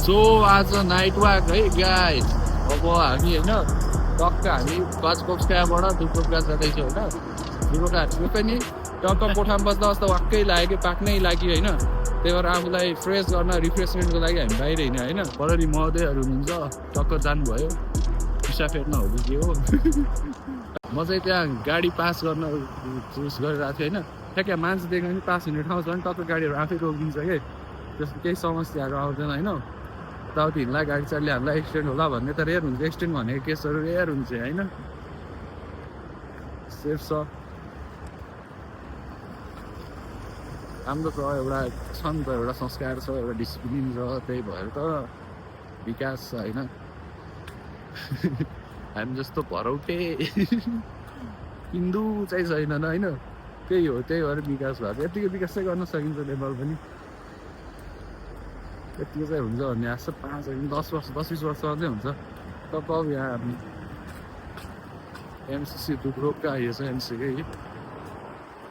So आज night walk है guys. अब हामी होइन टक्क हामी गजकोप्सकाबाट दुर्कोपका जाँदैछौँ होइन। दुर्कोपका हामी पनि टक्क कोठामा बस्दा बस्दा वाक्कै लाग्यो, पाक्नै लाग्यो होइन। त्यही भएर आफूलाई फ्रेस गर्न रिफ्रेसमेन्टको लागि हामी बाहिर हिँड्यो होइन। पररी महोदयहरू हुनुहुन्छ, टक्क जानुभयो, पिसा फेर्न हो कि के हो। म चाहिँ त्यहाँ गाडी पास गर्न चुज गरिरहेको थिएँ होइन। ठ्याक्कै मान्छे देख्यो भने पास हुने ठाउँ छ भने टक्क गाडीहरू आफै रोकिदिन्छ कि, त्यस्तो केही समस्याहरू आउँदैन होइन। यताउति हिँड्ला गाडी चालले हामीलाई एक्सिडेन्ट होला भन्ने त रेयर हुन्छ, एक्सिडेन्ट भनेको केसहरू रेयर हुन्छ होइन। सेफ छ, राम्रो छ, एउटा छ नि त, एउटा संस्कार छ, एउटा डिसिप्लिन छ, त्यही भएर त विकास छ होइन। हामी जस्तो भरौटे हिन्दू चाहिँ छैनन् होइन, त्यही हो, त्यही भएर विकास भएको। यतिको विकास चाहिँ गर्न सकिन्छ नेपाल पनि, यतिको चाहिँ हुन्छ भन्ने आशा 5 वर्ष 10-20 वर्ष अझै हुन्छ। तब अब यहाँ हामी एमसिसी दुब्रोकका आइएछ, एमसीकै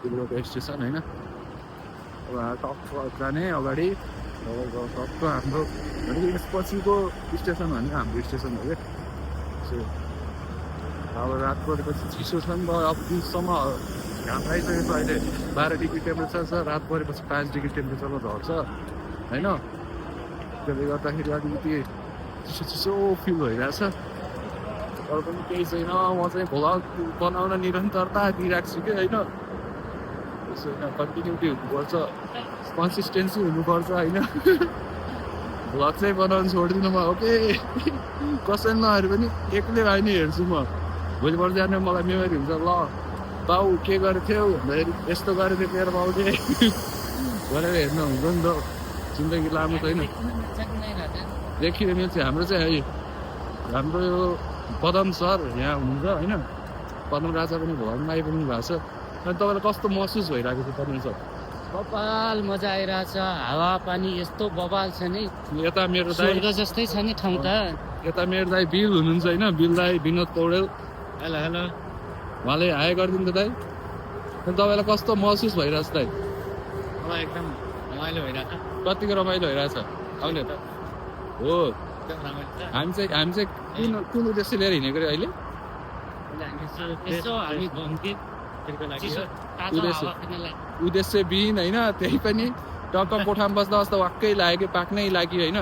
दुब्रोक स्टेसन होइन। अब टक्क जाने अगाडि टक्क हाम्रो यसपछिको स्टेसन भनेको हाम्रो स्टेसन हो क्या। अब रात परेपछि चिसो छ नि त, अब दिनसम्म घाम आइसकेको छ, अहिले 12 डिग्री टेम्परेचर छ, रात परेपछि 5 डिग्री टेम्परेचरमा झर्छ होइन। त्यसले गर्दाखेरि अलिकति चिसो चिसो फिल भइरहेछ। अरू पनि केही छैन, म चाहिँ भ्लग बनाउन निरन्तरता दिइरहेको छु कि होइन। त्यसो होइन, कन्टिन्युटी हुनुपर्छ, कन्सिस्टेन्सी हुनुपर्छ होइन। भ्लग चाहिँ बनाउनु छोडिदिनु म, ओके। कसैले नहेरे पनि एक्लै भए नि हेर्छु म। भोलिपल्ट जाने मलाई मेमोरी हुन्छ, ल बाउ के गरेको थियौ भन्दाखेरि यस्तो गरेको थियो मेरो बाउले भनेर हेर्नु हुन्छ नि त। जिन्दगी लामो छैन, देखिरहने मिल्छ। हाम्रो चाहिँ है, हाम्रो यो पदम सर यहाँ हुनुहुन्छ होइन, पदम राजा पनि भ्लगमा आइपुग्नु भएको छ। अनि तपाईँलाई कस्तो महसुस भइरहेको छ पदम सर? बबाल मजा आइरहेछ, हावा पानी यस्तो बबाल छ नि, यता मेरो दाइ स्वर्ग जस्तै छ नि ठाउँ त। यता मेरो दाइ बिल हुनुहुन्छ होइन, बिल दाइ विनोद पौडेल, हेलो हेलो, उहाँले हाई गरिदिन्छ दाइ। अनि तपाईँलाई कस्तो महसुस भइरहेछ दाइ? अब एकदम रमाइलो भइरहेछ। कतिको रमाइलो भइरहेछ आउने त हो। एकदम रमाइलो छ। हामी चाहिँ कुन उद्देश्य लिएर हिँडेको रे अहिले? यसो हामी घुमफिर चिसो तातो उद्देश्य हावा खानलाई। उद्देश्यविहीन होइन, त्यही पनि टक्क कोठामा बस्दा बस्दा वाक्कै लाग्यो, पाक्नै लाग्यो होइन।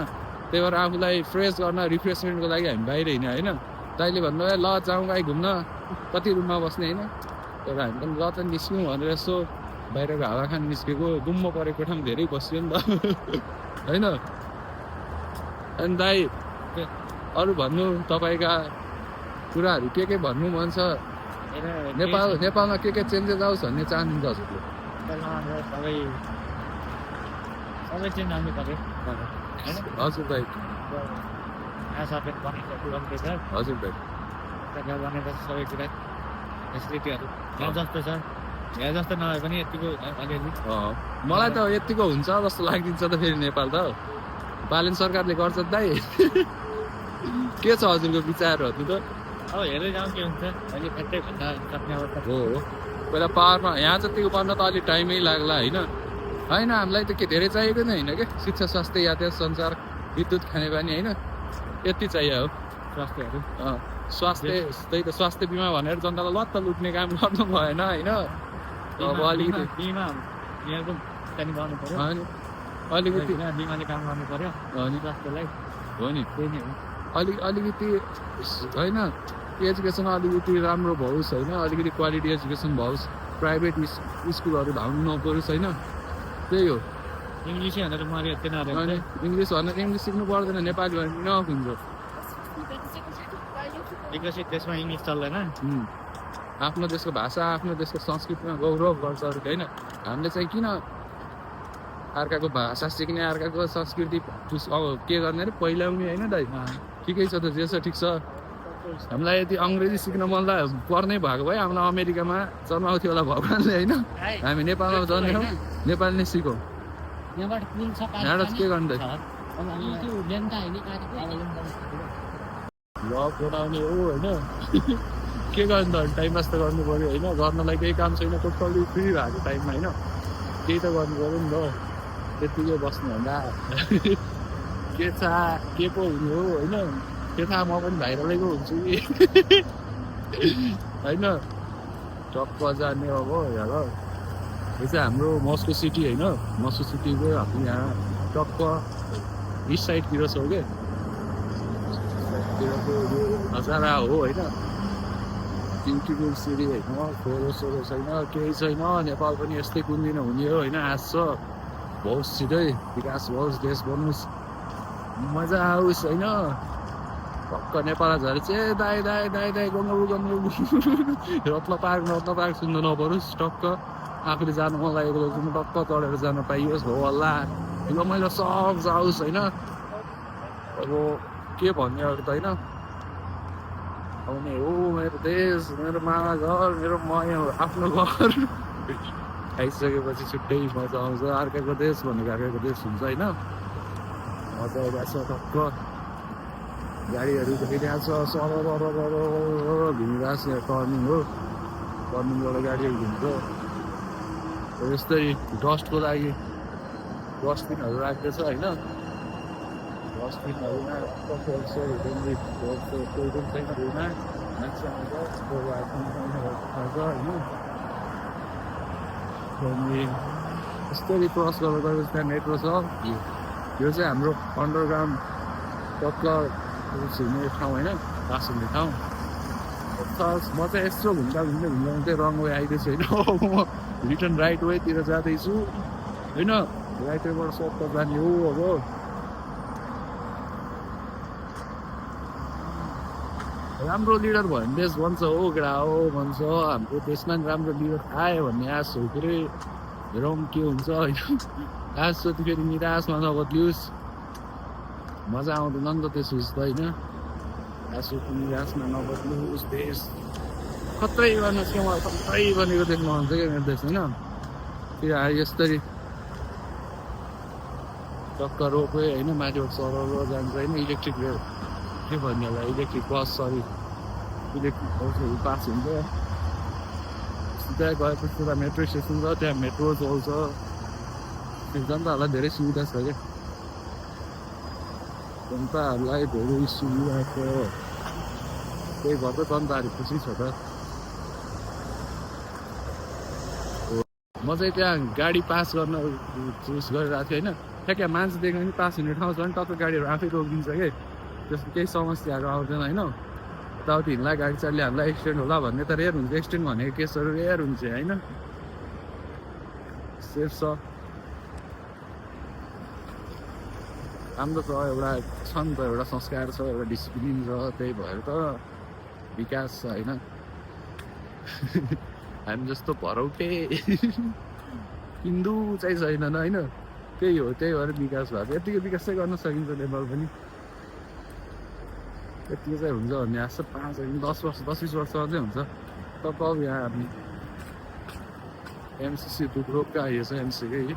त्यही भएर आफूलाई फ्रेस गर्न रिफ्रेसमेन्टको लागि हामी बाहिर हिँड्यो होइन। दाइले भन्नुभयो ल जाउँ गाई घुम्न, कति रुममा बस्ने होइन। तर हामी पनि ल त निस्क्यौँ भनेर यसो बाहिरको हावा खान निस्केको। गुम्म परेको कोठामा धेरै बस्यो नि त होइन। अनि दाइ अरू भन्नु, तपाईँका कुराहरू के भन्नु मन छ? नेपालमा के चेन्जेस आओस् भन्ने चाहनुहुन्छ हजुरले? सबै चेन्ज आउनु पर्यो हजुर दाइ, सबै बनिँदैछ, हजुर दाइ, बनेको छ सबै कुरा, फेसिलिटीहरू यहाँ जस्तो छ, यहाँ जस्तो नभए पनि यतिको अलिअलि। मलाई त यतिको हुन्छ जस्तो लाग्दिन्छ त। फेरि नेपाल त बालेन सरकारले गर्छ दाइ। के छ हजुरको विचारहरू त? अब हेर्दै जाउँ के हुन्छ, अहिले फ्याक्टै भन्न सक्ने अवस्था हो। पहिला पावरमा यहाँ जतिको बन्न त अलिक टाइमै लाग्ला होइन। होइन हामीलाई त के धेरै चाहिएको नै होइन क्या, शिक्षा, स्वास्थ्य, यातायात, सञ्चार, विद्युत, खानेपानी होइन, यति चाहियो हो। स्वास्थ्यहरू स्वास्थ्य, त्यही त स्वास्थ्य बिमा भनेर जनतालाई लत्त लुट्ने काम गर्नु भएन होइन। अब अलिकति बिमा यहाँको त्यहाँदेखि गर्नु पऱ्यो, अलिकति बिमाले काम गर्नु पऱ्यो स्वास्थ्यलाई, हो नि। त्यही नै हो। अलिकति होइन, एजुकेसन अलिकति राम्रो भओस् होइन, अलिकति क्वालिटी एजुकेसन भओस्, प्राइभेट स्कुलहरू धाउनु नपरोस् होइन, त्यही हो। इङ्ग्लिसै भनेर मऱ्यो त्यो नरहेको इङ्ग्लिस भनेर इङ्ग्लिस सिक्नु पर्दैन, नेपाली भने नक हुन्छ। विकसित देशमा इङ्ग्लिस चल्दैन। आफ्नो देशको भाषा, आफ्नो देशको संस्कृतिमा गौरव गर्छ अरू होइन। हामीले चाहिँ किन अर्काको भाषा सिक्ने, अर्काको संस्कृति अब के गर्ने अरे पहिल्याउने होइन दाइ? ठिकै छ त, जे छ ठिक छ। हामीलाई यदि अङ्ग्रेजी सिक्न मन पर्ने भएको भए हामीलाई अमेरिकामा जन्माउँथ्यो होला भगवान्ले होइन। हामी नेपालमा जन्मेछौँ, नेपाली नै सिकौँ। यहाँबाट के गर्नु दाइ? भ्लग बनाउने हो होइन। के गर्नु त, टाइम पास त गर्नु पऱ्यो होइन। गर्नलाई केही काम छैन, टोटल्ली फ्री भएको टाइममा होइन, केही त गर्नु पऱ्यो नि त। त्यतिकै बस्नुभन्दा के थाहा के पो हुने हो होइन के थाहा म पनि भाइरलैको हुन्छु कि होइन टक्क जाने अब हेर यो चाहिँ हाम्रो मस्को सिटी होइन मस्को सिटीको हामी यहाँ टक्क इस्ट साइडतिर छौँ क्या नजारा हो होइन ब्युटिफुल सिटी होइन खोरो सोरो छैन केही छैन नेपाल पनि यस्तै कुन दिन हुने हो होइन आश छ होस् छिटै विकास होस् देश बनोस् मजा आओस् होइन टक्क नेपाल झरे चाहिँ दाई दाई दाई दाई गङ्गु गङ्गु रत्न पार्क सुन्नु नपरोस् टक्क आफूले जानु मन लागेको बेलामा टक्क चढेर जान पाइयोस् हो हल्ला रमाइलो सब जाओस् होइन अब के भन्ने अरू त होइन आउने हो मेरो देश मेरो मामा घर मेरो आफ्नो घर खाइसकेपछि छुट्टै मजा आउँछ अर्काको देश भनेको अर्काको देश हुन्छ होइन मजा आइरहेको छ टक्क गाडीहरू गइरहेको छ सरर घुमिरहेको छ यहाँ टर्निङ हो टर्निङबाट गाडीहरू घुम्छ यस्तै डस्टको लागि डस्टबिनहरू राख्दैछ होइन डस्टबिनहरूमा कोही पनि छैन घुमा मान्छे आउँछ होइन अनि यस्तरी क्रस गरेर गएपछि त्यहाँ मेट्रो छ यो चाहिँ हाम्रो अन्डरग्राउन्ड टक्क हुने ठाउँ होइन पास हुने ठाउँ म चाहिँ यस्तो घुम्दै रङ वे आइदिएछु होइन अब म रिटर्न राइट वेतिर जाँदैछु होइन राइट वेबाट सर्ट जाने हो अब राम्रो लिडर भयो भने देश भन्छ हो केटा हो भन्छ हाम्रो देशमा पनि राम्रो लिडर आयो भन्ने आश हो के अरे हेरौँ के हुन्छ होइन आश जति फेरि निराशमा नबद्लियोस् मजा आउँदैन नि त त्यसो त होइन आश निराशमा नबद्लियोस् देश खत्रै गर्न चाहिँ मलाई खत्रै बनेको देख्नु मन छ क्या मेरो देश होइन त्यो यस्तरी टक्क रोपे होइन माथिबाट सरर जान्छ होइन इलेक्ट्रिक के भन्ने होला इलेक्ट्रिक बस सरी इलेक्ट्रिक बसहरू पास हुन्छ त्यहाँ गएपछि पुरा मेट्रो स्टेसन छ त्यहाँ मेट्रो चल्छ त्यो जनताहरूलाई धेरै सुविधा छ क्या जनताहरूलाई धेरै सुविधा छ त्यही भएर त जनताहरू खुसी छ त म चाहिँ त्यहाँ गाडी पास गर्न चुज गरिरहेको थिएँ होइन ठ्याक्कै मान्छे देख्यो भने पास हुने ठाउँ छ भने टक्क गाडीहरू आफै रोकिदिन्छ कि त्यसको केही समस्याहरू आउँदैन होइन यताउति हिँड्ला गाडी चालले हामीलाई एक्सिडेन्ट होला भन्ने त रेयर हुन्छ एक्सिडेन्ट भनेको केसहरू रेयर हुन्छ होइन सेफ छ राम्रो छ एउटा छ नि त एउटा संस्कार छ एउटा डिसिप्लिन छ त्यही भएर त विकास छ होइन हामी जस्तो भरौटे हिन्दू चाहिँ छैनन् होइन त्यही हो त्यही भएर विकास भएको यतिको विकास चाहिँ गर्न सकिन्छ नेपाल पनि यतिको चाहिँ हुन्छ भन्ने आशा 5 वर्ष 10-20 वर्षमा चाहिँ हुन्छ तब यहाँ हामी एमसिसी दुब्रोकका यो छ एमसीकै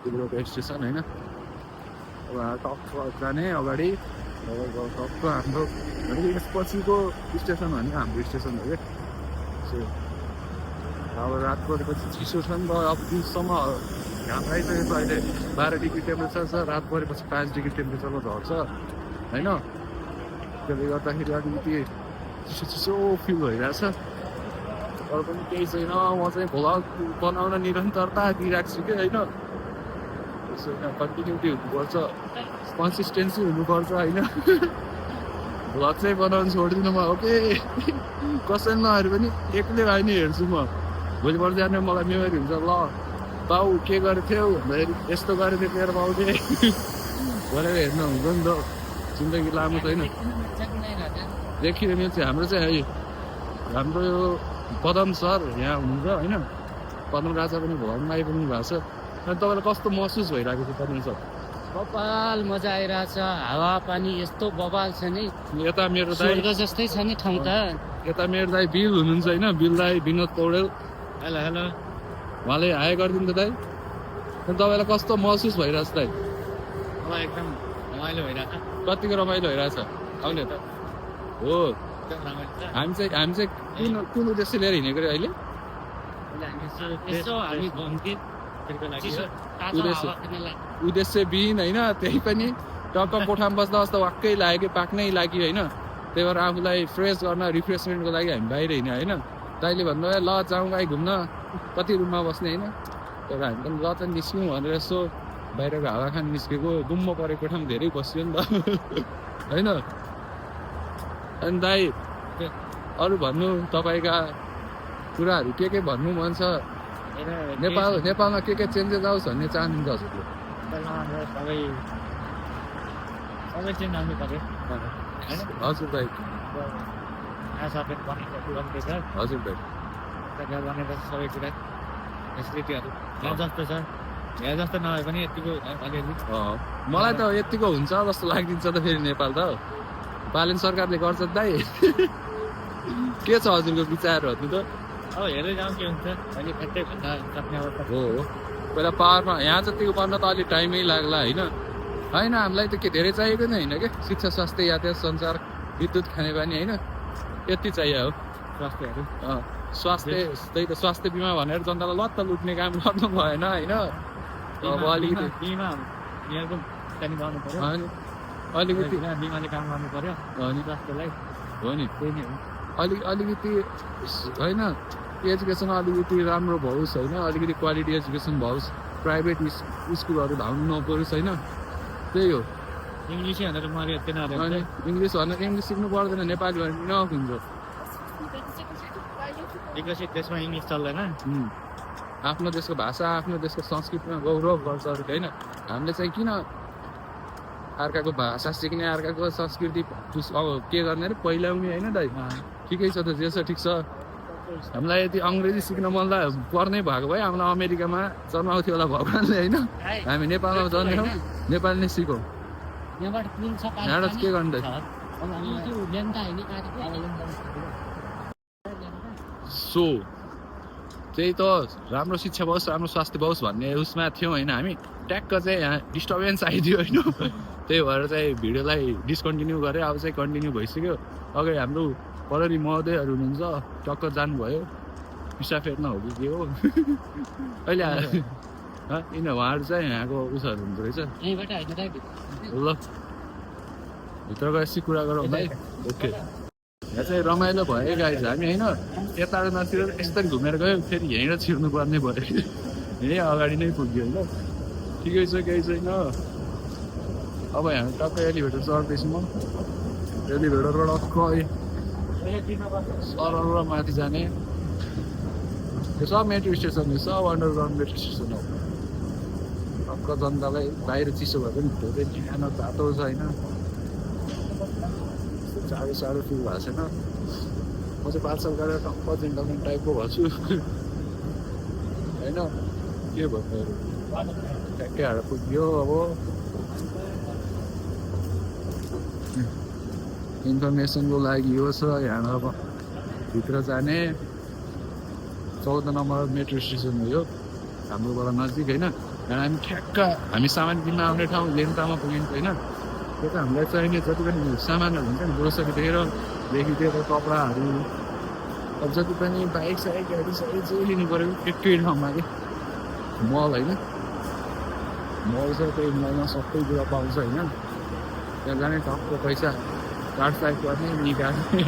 दुब्रोक स्टेसन होइन अब टक्क जाने अगाडि टक्क हाम्रो यसपछिको स्टेसन भनेको हाम्रो स्टेसन हो क्या अब रात परेपछि चिसो छ नि त अब दिनसम्म घाम आइसकेको अहिले 12 डिग्री टेम्परेचर छ रात परेपछि 5 डिग्री टेम्परेचरमा झर्छ होइन त्यसले गर्दाखेरि अलिकति चिसो फिल भइरहेछ तर पनि केही छैन म चाहिँ भ्लग बनाउन निरन्तरता दिइरहेको छु कि होइन त्यसो कन्टिन्युटी हुनुपर्छ कन्सिस्टेन्सी हुनुपर्छ होइन भ्लग चाहिँ बनाउनु छोड्दिनँ म ओके कसैले नहेरे पनि एक्लै भए नि हेर्छु म भोलिपल्ट जाने मलाई मेमोरी हुन्छ ल बाउ के गरेको थियौ भन्दाखेरि यस्तो गरेको थियो मेरो बाउले भनेर हेर्न हुन्छ नि त जिन्दगी लामो छैन देखिरहने चाहिँ हाम्रो चाहिँ हाम्रो यो पदम सर यहाँ हुनुहुन्छ होइन पदम राजा पनि भवनमा आइपुग्नु भएको छ अनि तपाईँलाई कस्तो महसुस भइरहेको छ पदम सर बबाल मजा आइरहेछ हावा पानी यस्तो बबाल छ नि यता मेरो दाइ जस्तै छ नि ठाउँ त यता मेरो दाइ बिल हुनुहुन्छ होइन बिल दाइ विनोद पौडेल हेलो हेलो उहाँले हाई गरिदिनु त दाइ अनि तपाईँलाई कस्तो महसुस भइरहेछ दाइ मलाई एकदम रमाइलो भइरहेछ कतिको रमाइलो भइरहेछ आउने त हो हामी चाहिँ कुन उद्देश्य लिएर हिँडेको रे अहिले हामी उद्देश्यविहीन होइन, त्यही पनि टक्क कोठामा बस्दा बस्दा वाक्कै लाग्यो कि पाक्नै लाग्यो होइन। त्यही भएर आफूलाई फ्रेस गर्न रिफ्रेसमेन्टको लागि हामी बाहिर हिँड्यो होइन। तैँले भन्नुभयो ल जाउँ भाइ घुम्न, कति रुममा बस्ने होइन। तर हामी पनि ल त निस्क्यौँ भनेर यसो बाहिरको हावा खान निस्केको, गुम्म परेको ठाउँ धेरै बस्यो नि त होइन। अनि दाइ अरू भन्नु तपाईँका कुराहरू के भन्नु मन छ? नेपालमा के चेन्जेस आओस् भन्ने चाहनुहुन्छ हजुरले? सबै चेन्ज आउनु पर्यो हजुर दाइ, हजुर दाइ, बनेर सबै कुरा फेसिलिटीहरू यहाँ जस्तो छ, यहाँ जस्तो नभए पनि यतिको अलिअलि। मलाई त यतिको हुन्छ जस्तो लागिदिन्छ त फेरि नेपाल त। बालेन सरकारले गर्छ दाइ के छ हजुरको विचारहरू त? अब हेर्दै जाउँ के हुन्छ, अहिले फ्याक्टै भन्दा सक्ने अवस्था हो। पहिला पावरमा यहाँ जतिको बन्न त अलिक टाइमै लाग्ला होइन। होइन हामीलाई त के धेरै चाहिएको नै होइन क्या, शिक्षा, स्वास्थ्य, यातायात, सञ्चार, विद्युत, खानेपानी होइन, यति चाहियो हो। स्वास्थ्यहरू स्वास्थ्य त्यही त, स्वास्थ्य बिमा भनेर जनतालाई लत्त लुट्ने काम गर्नु भएन होइन। अब अलिकति बिमा यहाँको चाहिँ गर्नु पर्यो, अलिकति बिमाले काम गर्नु पर्यो स्वास्थ्यलाई, हो नि। त्यही नै हो। अलिकति होइन, एजुकेसन अलिकति राम्रो भओस् होइन, अलिकति क्वालिटी एजुकेसन भओस्, प्राइभेट स्कुलहरू धाउनु नपरोस् होइन, त्यही हो। इङ्ग्लिसै भनेर मऱ्यो तिनीहरू, अनि इङ्ग्लिस भनेर इङ्ग्लिस सिक्नु पर्दैन, नेपाली भने इनफ हुन्छ। विकसित देशमा इङ्ग्लिस चल्दैन। आफ्नो देशको भाषा, आफ्नो देशको संस्कृतिमा गौरव गर्छ होइन। हामीले चाहिँ किन अर्काको भाषा सिक्ने, अर्काको संस्कृति अब के गर्ने अरे पहिल्याउने होइन दाइ? ठिकै छ त, जे छ ठिक छ। हामीलाई यदि अङ्ग्रेजी सिक्न मन पर्नै भएको भए हामीलाई अमेरिकामा जन्माउँथ्यो होला भगवान्ले होइन। हामी नेपालमा जन्मेछौँ, नेपाली नै सिकौँ। यहाँबाट के गर्नु दाइ? सो त्यही त, राम्रो शिक्षा पाओस्, राम्रो स्वास्थ्य पाओस् भन्ने उसमा थियौँ होइन हामी। ट्याक्क चाहिँ यहाँ डिस्टर्बेन्स आइदियो होइन, त्यही भएर चाहिँ भिडियोलाई डिस्कन्टिन्यू गरेँ। अब चाहिँ कन्टिन्यू भइसक्यो। अगाडि हाम्रो प्रहरी महोदयहरू हुनुहुन्छ, टक्क जानुभयो, पिसा फेर्न हो कि के हो अहिले उहाँहरू चाहिँ यहाँको उसहरू हुँदो रहेछ। ल भित्र गएपछि कुरा गरौँ है। ओके, यहाँ चाहिँ रमाइलो भयो गाइज। हामी होइन यता नतिर यस्तरी घुमेर गयो, फेरि यहीँबाट छिर्नु पर्ने भयो, यहीँ अगाडि नै पुग्यो होइन। ठिकै छ, केही छैन। अब यहाँ टक्कै एलिभेटर चढ्दैछु म। एलिभेटरबाट सरल र माथि जाने यो सब मेट्रो स्टेसन हो, सब अन्डरग्राउन्ड मेट्रो स्टेसन हो। टक्क जनतालाई बाहिर चिसो भए पनि धेरै न्यानो तातो छ होइन, साह्रो फिल भएको छैन। म चाहिँ 5 साल गरेर टक्क जेन्टलमेन टाइपको भन्छु होइन। के भन्नु ट्याक्कै हाड पुग्यो। अब इन्फर्मेसनको लागि यो छ, यहाँ अब भित्र जाने 14 नम्बर मेट्रो स्टेसन हो यो, हाम्रोबाट नजिक होइन। यहाँ हामी ठ्याक्क हामी सामान किन्न आउने ठाउँ लेन्तामा पुगिन्छ होइन। त्यो त हामीलाई चाहिने जति पनि सामानहरू हुन्छ नि, ग्रोसरीदेखि लिएर कपडाहरू, अब जति पनि बाइक साइक गाडी साइड जे लिनु पऱ्यो एकै ठाउँमा कि मल होइन। मल छ, त्यही मलमा सबै कुरा पाउँछ होइन। त्यहाँ जाने टक्क पैसा काटसाट गर्ने निकाल्ने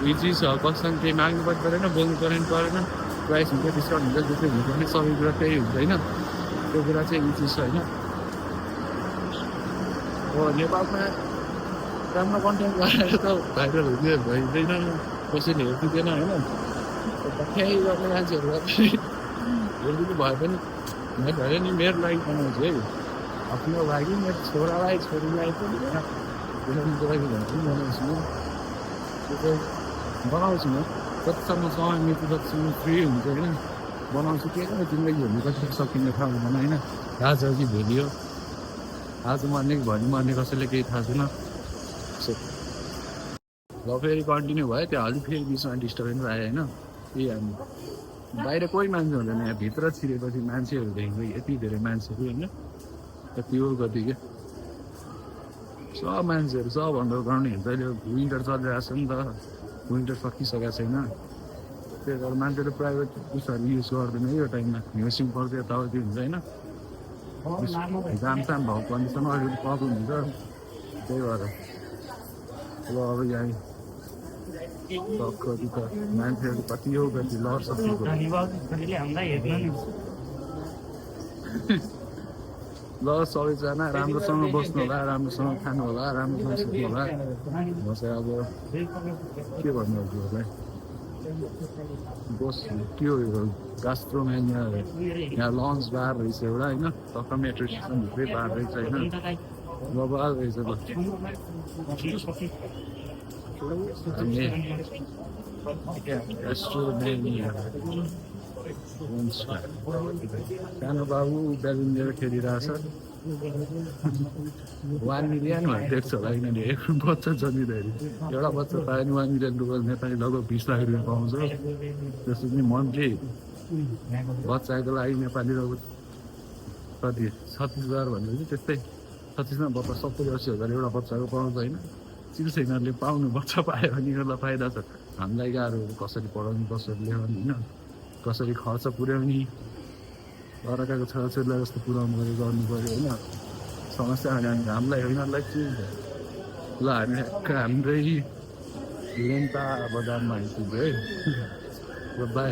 इजी छ। कसैसँग केही माग्नु पनि परेन, बोल्नु परेन, प्राइस हुन्छ, डिस्काउन्ट हुन्छ, जस्तै हुन्छ भने सबै कुरा त्यही हुन्छ होइन। त्यो कुरा चाहिँ इजी छ होइन। अब नेपालमा राम्रो कन्टेन्ट गरेर त भाइरल भइँदैन, कसैले हेरिदिँदैन होइन। त्यही गर्ने मान्छेहरूलाई हेरिदिनु भए पनि भयो नि, मेरो लागि बनाउँछु है, आफ्नो लागि, मेरो छोरालाई छोरीलाई पनि देखाउनुको लागि भनेर पनि बनाउँछु म। त्यो चाहिँ बनाउँछु म जतिसम्म समय मिल्छ, जतिसम्म फ्री हुन्छ होइन बनाउँछु। के हो जिन्दगी हुनु कसरी सकिने थाहा हुँदैन होइन। आज अघि भोलि हो, आज मर्ने कि भोलि मर्ने कसैले केही थाहा छैन। ल फेरि कन्टिन्यू भयो, त्यो अलिक फेरि बिचमा डिस्टर्बेन्स आयो होइन। त्यही हामी बाहिर कोही मान्छे हुँदैन, यहाँ भित्र छिरेपछि मान्छेहरू देखेको यति धेरै मान्छेहरू होइन, यति हो गति क्या। सब मान्छेहरू सब अन्डरग्राउन्ड हिँड्छ। अहिले विन्टर चलिरहेको छ नि त, विन्टर सकिसकेको छैन। त्यही भएर मान्छेले प्राइभेट उसहरू युज गर्दैन यो टाइममा, हिउँसिङ पर्छ यताउति हुन्छ होइन। जामसाम भएको कन्डिसनमा अलिकति प्रब्लम हुन्छ त्यही भएर अब यहाँ कति त मान्छेहरू कति हो कति लड्छ ल सबैजना राम्रोसँग बस्नु होला राम्रोसँग खानु होला राम्रोसँग सुत्नु होला म चाहिँ अब के भन्नु हजुरहरूलाई बस के हो यो गास्ट्रोमेनिया यहाँ लन्च बार रहेछ एउटा होइन टक्क मेट्रो स्टेसनभित्रै बार रहेछ होइन बबाल रहेछ हामी गास्ट्रोमेनिया सानो बाबु ब्यालुन लिएर खेलिरहेछ 1 मिलियन भनेर देख्छ होला किनभने एक बच्चा जन्मिँदाखेरि एउटा बच्चा पायो भने 1 मिलियन रुपियाँ नेपाली लगभग 20 लाख रुपियाँ पाउँछ त्यसो पनि मन्थली बच्चाको लागि नेपाली लगभग कति 36,000 भनेपछि त्यस्तै 36मा बच्चा 70-80 हजार एउटा बच्चाको पाउँछ होइन सिर्सैनहरूले पाउनु बच्चा पायो भने यसलाई फाइदा छ हामीलाई गाह्रो कसरी पढाउने कसरी ल्याउने होइन कसरी खर्च पुर्याउने अर्काको छोराछोरीलाई जस्तो पुऱ्याउनु पऱ्यो गर्नु पऱ्यो होइन समस्या होइन हामीलाई होइन के ल हामी हाम्रै लेन्ता बजारमा आइपुग्यो है बाई